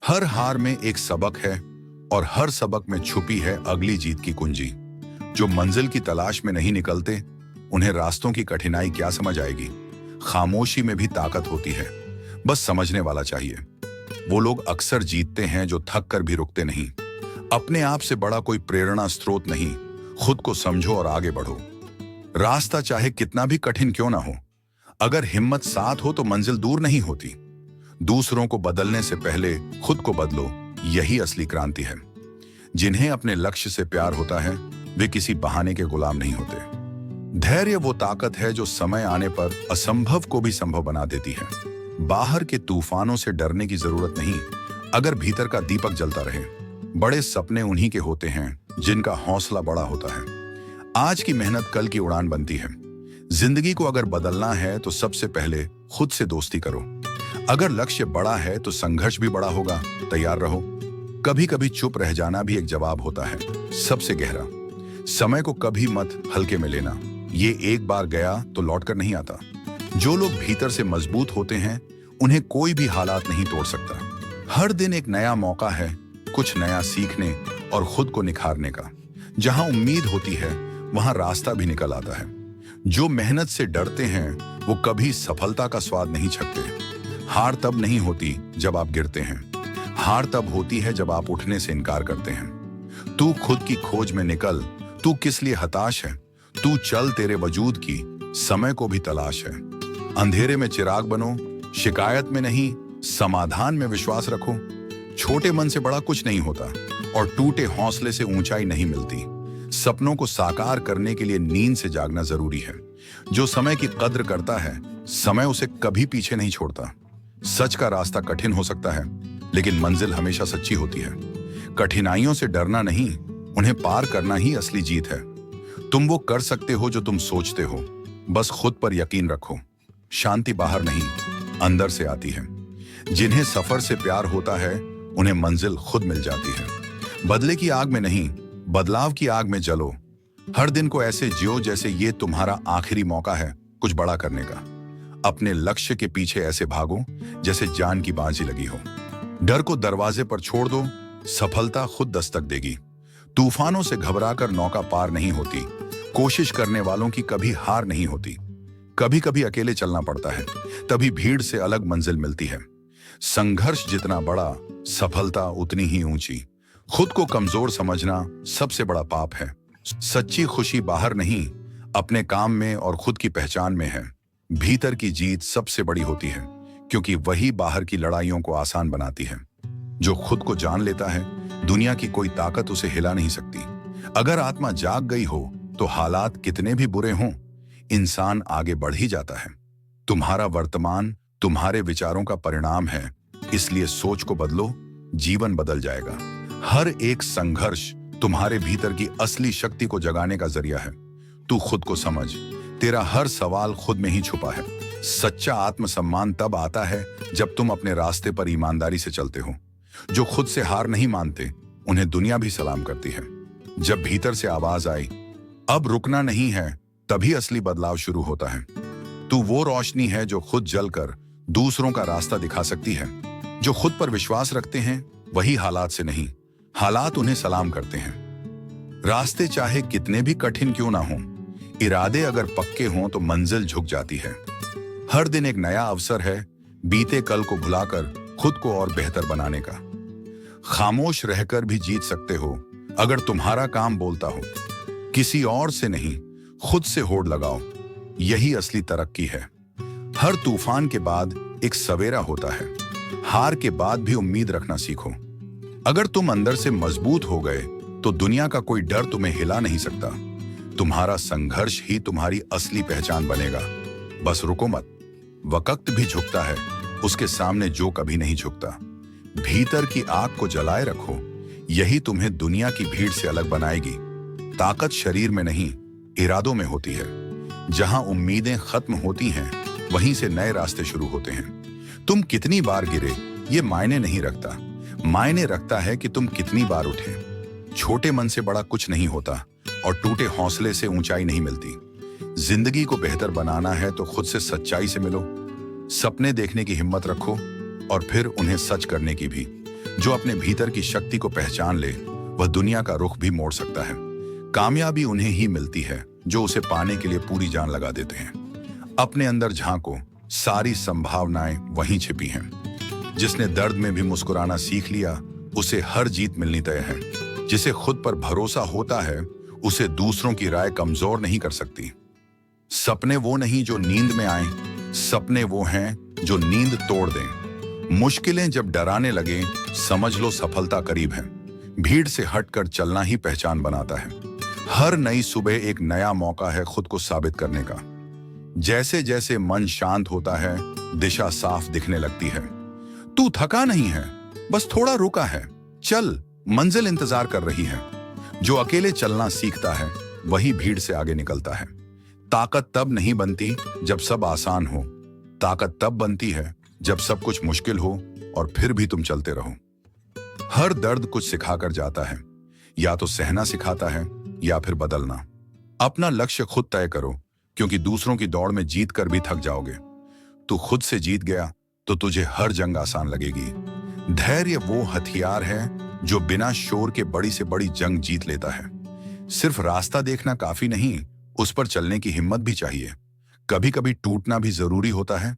हर हार में एक सबक है और हर सबक में छुपी है अगली जीत की कुंजी। जो मंजिल की तलाश में नहीं निकलते, उन्हें रास्तों की कठिनाई क्या समझ आएगी। खामोशी में भी ताकत होती है, बस समझने वाला चाहिए। वो लोग अक्सर जीतते हैं जो थक कर भी रुकते नहीं। अपने आप से बड़ा कोई प्रेरणा स्रोत नहीं। खुद को समझो और आगे बढ़ो। रास्ता चाहे कितना भी कठिन क्यों ना हो, अगर हिम्मत साथ हो तो मंजिल दूर नहीं होती। दूसरों को बदलने से पहले खुद को बदलो, यही असली क्रांति है। जिन्हें अपने लक्ष्य से प्यार होता है, वे किसी बहाने के गुलाम नहीं होते। धैर्य वो ताकत है जो समय आने पर असंभव को भी संभव बना देती है। बाहर के तूफानों से डरने की जरूरत नहीं, अगर भीतर का दीपक जलता रहे। बड़े सपने उन्हीं के होते हैं जिनका हौसला बड़ा होता है। आज की मेहनत कल की उड़ान बनती है। जिंदगी को अगर बदलना है तो सबसे पहले खुद से दोस्ती करो। अगर लक्ष्य बड़ा है तो संघर्ष भी बड़ा होगा, तैयार रहो। कभी कभी चुप रह जाना भी एक जवाब होता है, सबसे गहरा। समय को कभी मत हल्के में लेना, ये एक बार गया तो लौटकर नहीं आता। जो लोग भीतर से मजबूत होते हैं, उन्हें कोई भी हालात नहीं तोड़ सकता। हर दिन एक नया मौका है, कुछ नया सीखने और खुद को निखारने का। जहां उम्मीद होती है, वहां रास्ता भी निकल आता है। जो मेहनत से डरते हैं, वो कभी सफलता का स्वाद नहीं चखते। हार तब नहीं होती जब आप गिरते हैं, हार तब होती है जब आप उठने से इनकार करते हैं। तू खुद की खोज में निकल, तू किस लिए हताश है। तू चल, तेरे वजूद की समय को भी तलाश है। अंधेरे में चिराग बनो, शिकायत में नहीं, समाधान में विश्वास रखो। छोटे मन से बड़ा कुछ नहीं होता और टूटे हौसले से ऊंचाई नहीं मिलती। सपनों को साकार करने के लिए नींद से जागना जरूरी है। जो समय की कद्र करता है, समय उसे कभी पीछे नहीं छोड़ता। सच का रास्ता कठिन हो सकता है, लेकिन मंजिल हमेशा सच्ची होती है। कठिनाइयों से डरना नहीं, उन्हें पार करना ही असली जीत है। तुम वो कर सकते हो जो तुम सोचते हो, बस खुद पर यकीन रखो। शांति बाहर नहीं, अंदर से आती है। जिन्हें सफर से प्यार होता है, उन्हें मंजिल खुद मिल जाती है। बदले की आग में नहीं, बदलाव की आग में जलो। हर दिन को ऐसे जियो जैसे ये तुम्हारा आखिरी मौका है कुछ बड़ा करने का। अपने लक्ष्य के पीछे ऐसे भागो जैसे जान की बाजी लगी हो। डर को दरवाजे पर छोड़ दो, सफलता खुद दस्तक देगी। तूफानों से घबराकर नौका पार नहीं होती। कोशिश करने वालों की कभी हार नहीं होती। कभी कभी अकेले चलना पड़ता है, तभी भीड़ से अलग मंजिल मिलती है। संघर्ष जितना बड़ा, सफलता उतनी ही ऊंची। खुद को कमजोर समझना सबसे बड़ा पाप है। सच्ची खुशी बाहर नहीं, अपने काम में और खुद की पहचान में है। भीतर की जीत सबसे बड़ी होती है, क्योंकि वही बाहर की लड़ाइयों को आसान बनाती है। जो खुद को जान लेता है, दुनिया की कोई ताकत उसे हिला नहीं सकती। अगर आत्मा जाग गई हो तो हालात कितने भी बुरे हों, इंसान आगे बढ़ ही जाता है। तुम्हारा वर्तमान तुम्हारे विचारों का परिणाम है, इसलिए सोच को बदलो, जीवन बदल जाएगा। हर एक संघर्ष तुम्हारे भीतर की असली शक्ति को जगाने का जरिया है। तू खुद को समझ, तेरा हर सवाल खुद में ही छुपा है। सच्चा आत्मसम्मान तब आता है जब तुम अपने रास्ते पर ईमानदारी से चलते हो। जो खुद से हार नहीं मानते, उन्हें दुनिया भी सलाम करती है। जब भीतर से आवाज आई, अब रुकना नहीं है, तभी असली बदलाव शुरू होता है। तू वो रोशनी है जो खुद जलकर दूसरों का रास्ता दिखा सकती है। जो खुद पर विश्वास रखते हैं, वही हालात से नहीं, हालात उन्हें सलाम करते हैं। रास्ते चाहे कितने भी कठिन क्यों ना हों, इरादे अगर पक्के हों तो मंजिल झुक जाती है। हर दिन एक नया अवसर है, बीते कल को भुलाकर खुद को और बेहतर बनाने का। खामोश रहकर भी जीत सकते हो, अगर तुम्हारा काम बोलता हो। किसी और से नहीं, खुद से होड़ लगाओ, यही असली तरक्की है। हर तूफान के बाद एक सवेरा होता है। हार के बाद भी उम्मीद रखना सीखो। अगर तुम अंदर से मजबूत हो गए तो दुनिया का कोई डर तुम्हें हिला नहीं सकता। तुम्हारा संघर्ष ही तुम्हारी असली पहचान बनेगा। बस रुको मत, वक्त भी झुकता है उसके सामने जो कभी नहीं झुकता। भीतर की आग को जलाए रखो, यही तुम्हें दुनिया की भीड़ से अलग बनाएगी। ताकत शरीर में नहीं, इरादों में होती है। जहां उम्मीदें खत्म होती हैं, वहीं से नए रास्ते शुरू होते हैं। तुम कितनी बार गिरे, ये मायने नहीं रखता। मायने रखता है कि तुम कितनी बार उठे। छोटे मन से बड़ा कुछ नहीं होता और टूटे हौसले से ऊंचाई नहीं मिलती। जिंदगी को बेहतर बनाना है तो खुद से सच्चाई से मिलो। सपने देखने की हिम्मत रखो और फिर उन्हें सच करने की भी। जो अपने भीतर की शक्ति को पहचान ले वह दुनिया का रुख भी मोड़ सकता है। कामयाबी उन्हें ही मिलती है जो उसे पाने के लिए पूरी जान लगा देते हैं। अपने अंदर झांको, सारी संभावनाएं वहीं छिपी हैं। जिसने दर्द में भी मुस्कुराना सीख लिया उसे हर जीत मिलनी तय है। जिसे खुद पर भरोसा होता है उसे दूसरों की राय कमजोर नहीं कर सकती। सपने वो नहीं जो नींद में आए, सपने वो हैं जो नींद तोड़ दें। मुश्किलें जब डराने लगे समझ लो सफलता करीब है। भीड़ से हटकर चलना ही पहचान बनाता है। हर नई सुबह एक नया मौका है खुद को साबित करने का। जैसे जैसे मन शांत होता है दिशा साफ दिखने लगती है। तू थका नहीं है, बस थोड़ा रुका है। चल, मंजिल इंतजार कर रही है। जो अकेले चलना सीखता है वही भीड़ से आगे निकलता है। ताकत तब नहीं बनती जब सब आसान हो। ताकत तब बनती है जब सब कुछ मुश्किल हो और फिर भी तुम चलते रहो। हर दर्द कुछ सिखाकर जाता है। या तो सहना सिखाता है या फिर बदलना। अपना लक्ष्य खुद तय करो, क्योंकि दूसरों की दौड़ में जीत कर भी थक जाओगे। तू खुद से जीत गया तो तुझे हर जंग आसान लगेगी। धैर्य वो हथियार है जो बिना शोर के बड़ी से बड़ी जंग जीत लेता है। सिर्फ रास्ता देखना काफी नहीं, उस पर चलने की हिम्मत भी चाहिए। कभी कभी टूटना भी जरूरी होता है,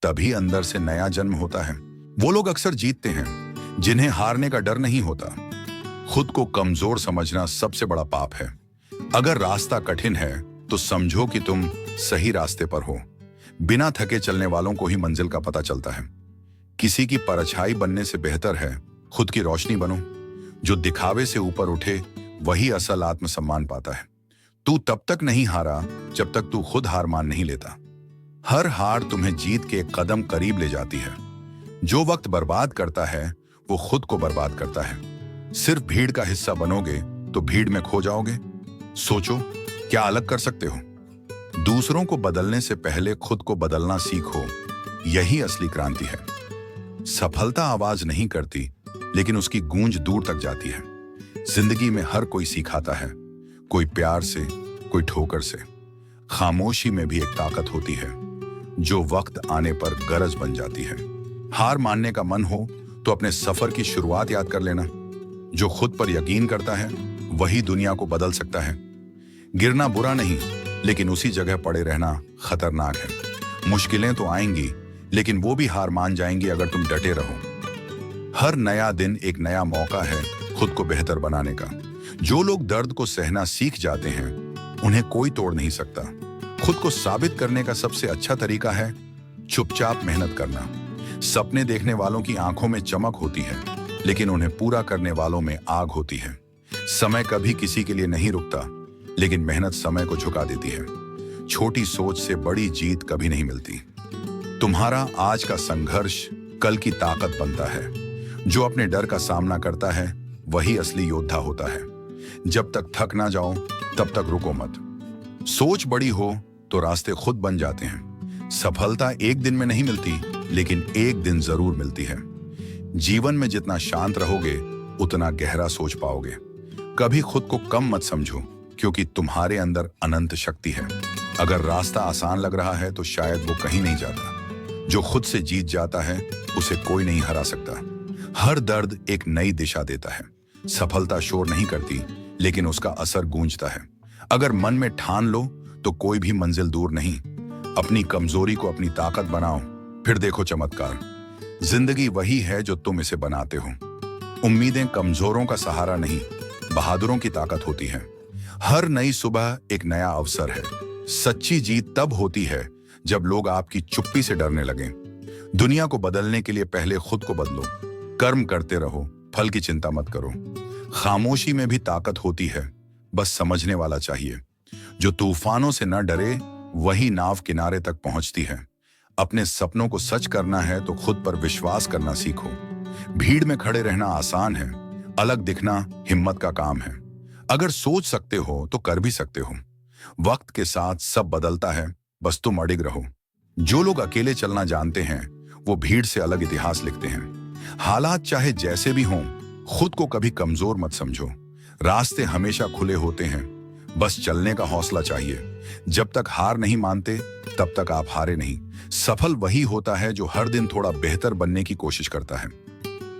तभी अंदर से नया जन्म होता है। वो लोग अक्सर जीतते हैं जिन्हें हारने का डर नहीं होता। खुद को कमजोर समझना सबसे बड़ा पाप है। अगर रास्ता कठिन है तो समझो कि तुम सही रास्ते पर हो। बिना थके चलने वालों को ही मंजिल का पता चलता है। किसी की परछाई बनने से बेहतर है खुद की रोशनी बनो। जो दिखावे से ऊपर उठे वही असल आत्मसम्मान पाता है। तू तब तक नहीं हारा जब तक तू खुद हार मान नहीं लेता। हर हार तुम्हें जीत के एक कदम करीब ले जाती है। जो वक्त बर्बाद करता है वो खुद को बर्बाद करता है। सिर्फ भीड़ का हिस्सा बनोगे तो भीड़ में खो जाओगे। सोचो, क्या अलग कर सकते हो? दूसरों को बदलने से पहले खुद को बदलना सीखो। यही असली क्रांति है। सफलता आवाज नहीं करती, लेकिन उसकी गूंज दूर तक जाती है। जिंदगी में हर कोई सिखाता है, कोई प्यार से, कोई ठोकर से। खामोशी में भी एक ताकत होती है जो वक्त आने पर गरज बन जाती है। हार मानने का मन हो तो अपने सफर की शुरुआत याद कर लेना। जो खुद पर यकीन करता है वही दुनिया को बदल सकता है। गिरना बुरा नहीं, लेकिन उसी जगह पड़े रहना खतरनाक है। मुश्किलें तो आएंगी, लेकिन वो भी हार मान जाएंगी अगर तुम डटे रहो। हर नया दिन एक नया मौका है खुद को बेहतर बनाने का। जो लोग दर्द को सहना सीख जाते हैं उन्हें कोई तोड़ नहीं सकता। खुद को साबित करने का सबसे अच्छा तरीका है चुपचाप मेहनत करना। सपने देखने वालों की आंखों में चमक होती है, लेकिन उन्हें पूरा करने वालों में आग होती है। समय कभी किसी के लिए नहीं रुकता, लेकिन मेहनत समय को झुका देती है। छोटी सोच से बड़ी जीत कभी नहीं मिलती। तुम्हारा आज का संघर्ष कल की ताकत बनता है। जो अपने डर का सामना करता है वही असली योद्धा होता है। जब तक थक ना जाओ तब तक रुको मत। सोच बड़ी हो तो रास्ते खुद बन जाते हैं। सफलता एक दिन में नहीं मिलती, लेकिन एक दिन जरूर मिलती है। जीवन में जितना शांत रहोगे उतना गहरा सोच पाओगे। कभी खुद को कम मत समझो, क्योंकि तुम्हारे अंदर अनंत शक्ति है। अगर रास्ता आसान लग रहा है तो शायद वो कहीं नहीं जाता। जो खुद से जीत जाता है उसे कोई नहीं हरा सकता। हर दर्द एक नई दिशा देता है। सफलता शोर नहीं करती, लेकिन उसका असर गूंजता है। अगर मन में ठान लो तो कोई भी मंजिल दूर नहीं। अपनी कमजोरी को अपनी ताकत बनाओ, फिर देखो चमत्कार। जिंदगी वही है जो तुम इसे बनाते हो। उम्मीदें कमजोरों का सहारा नहीं, बहादुरों की ताकत होती है। हर नई सुबह एक नया अवसर है। सच्ची जीत तब होती है जब लोग आपकी चुप्पी से डरने लगें। दुनिया को बदलने के लिए पहले खुद को बदलो। कर्म करते रहो, फल की चिंता मत करो। खामोशी में भी ताकत होती है, बस समझने वाला चाहिए। जो तूफानों से न डरे वही नाव किनारे तक पहुंचती है। अपने सपनों को सच करना है तो खुद पर विश्वास करना सीखो। भीड़ में खड़े रहना आसान है, अलग दिखना हिम्मत का काम है। अगर सोच सकते हो तो कर भी सकते हो। वक्त के साथ सब बदलता है, बस तुम अडिग रहो। जो लोग अकेले चलना जानते हैं वो भीड़ से अलग इतिहास लिखते हैं। हालात चाहे जैसे भी हों, खुद को कभी कमजोर मत समझो। रास्ते हमेशा खुले होते हैं, बस चलने का हौसला चाहिए। जब तक हार नहीं मानते तब तक आप हारे नहीं। सफल वही होता है जो हर दिन थोड़ा बेहतर बनने की कोशिश करता है।